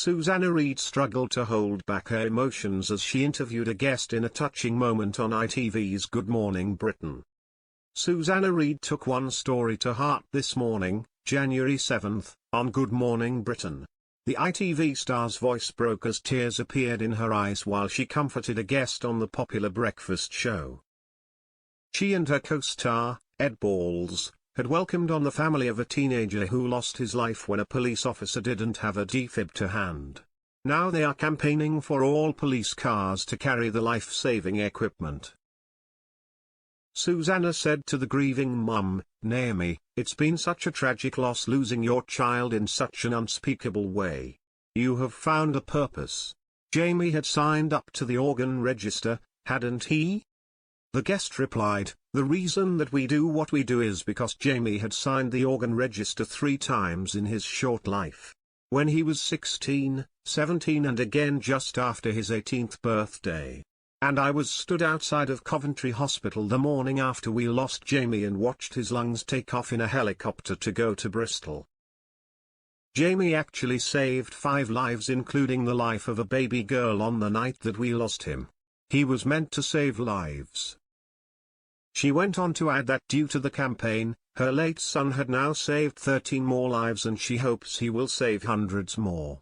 Susanna Reid struggled to hold back her emotions as she interviewed a guest in a touching moment on ITV's Good Morning Britain. Susanna Reid took one story to heart this morning, January 7, on Good Morning Britain. The ITV star's voice broke as tears appeared in her eyes while she comforted a guest on the popular breakfast show. She and her co-star, Ed Balls, had welcomed on the family of a teenager who lost his life when a police officer didn't have a de-fib to hand. Now they are campaigning for all police cars to carry the life-saving equipment. Susanna said to the grieving mum, "Naomi, it's been such a tragic loss losing your child in such an unspeakable way. You have found a purpose. Jamie had signed up to the organ register, hadn't he?" The guest replied, "The reason that we do what we do is because Jamie had signed the organ register 3 times in his short life. When he was 16, 17 and again just after his 18th birthday. And I was stood outside of Coventry Hospital the morning after we lost Jamie and watched his lungs take off in a helicopter to go to Bristol. Jamie actually saved 5 lives including the life of a baby girl on the night that we lost him. He was meant to save lives." She went on to add that due to the campaign, her late son had now saved 13 more lives and she hopes he will save hundreds more.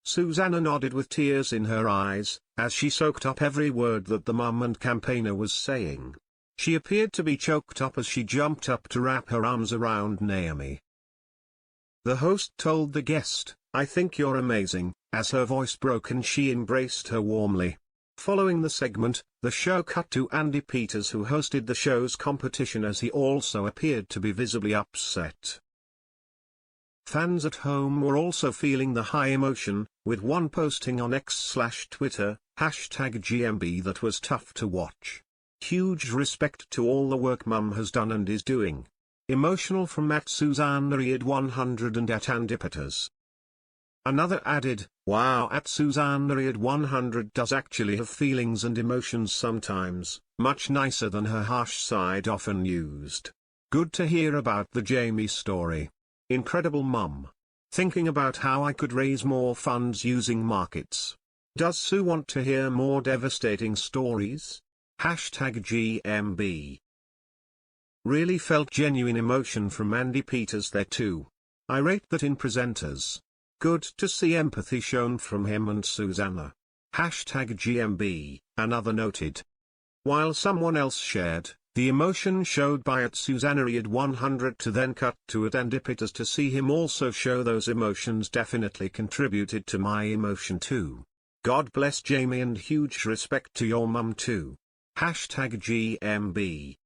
Susanna nodded with tears in her eyes, as she soaked up every word that the mum and campaigner was saying. She appeared to be choked up as she jumped up to wrap her arms around Naomi. The host told the guest, "I think you're amazing," as her voice broke and she embraced her warmly. Following the segment, the show cut to Andy Peters, who hosted the show's competition, as he also appeared to be visibly upset. Fans at home were also feeling the high emotion, with one posting on X/Twitter, #GMB, that was tough to watch. "Huge respect to all the work Mum has done and is doing. Emotional from @Susanna Reid 100 and @Andy Peters." Another added, "Wow, @Susanna Reid 100 does actually have feelings and emotions sometimes, much nicer than her harsh side often used. Good to hear about the Jamie story. Incredible mum. Thinking about how I could raise more funds using markets. Does Sue want to hear more devastating stories? #GMB. Really felt genuine emotion from Andy Peters there too. I rate that in presenters. Good to see empathy shown from him and Susanna. #GMB, another noted. While someone else shared, the emotion showed by @Susanna Reid 100 to then cut to @Andy Peters to see him also show those emotions definitely contributed to my emotion too. God bless Jamie and huge respect to your mum too. #GMB.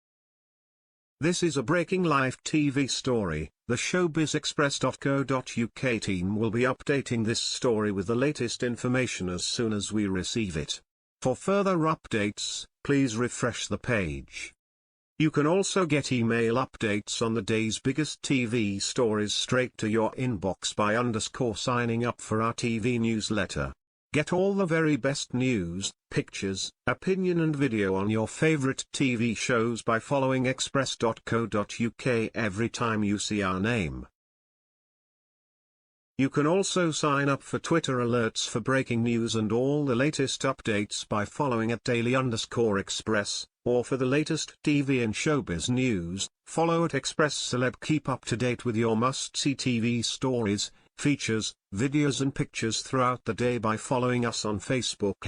This is a breaking live TV story. The showbizexpress.co.uk team will be updating this story with the latest information as soon as we receive it. For further updates, please refresh the page. You can also get email updates on the day's biggest TV stories straight to your inbox by _signing up for our TV newsletter. Get all the very best news, pictures, opinion and video on your favorite TV shows by following express.co.uk every time you see our name. You can also sign up for Twitter alerts for breaking news and all the latest updates by following @daily_express, or for the latest TV and showbiz news, follow @Express Celeb. Keep up to date with your must-see TV stories, features, videos and pictures throughout the day by following us on Facebook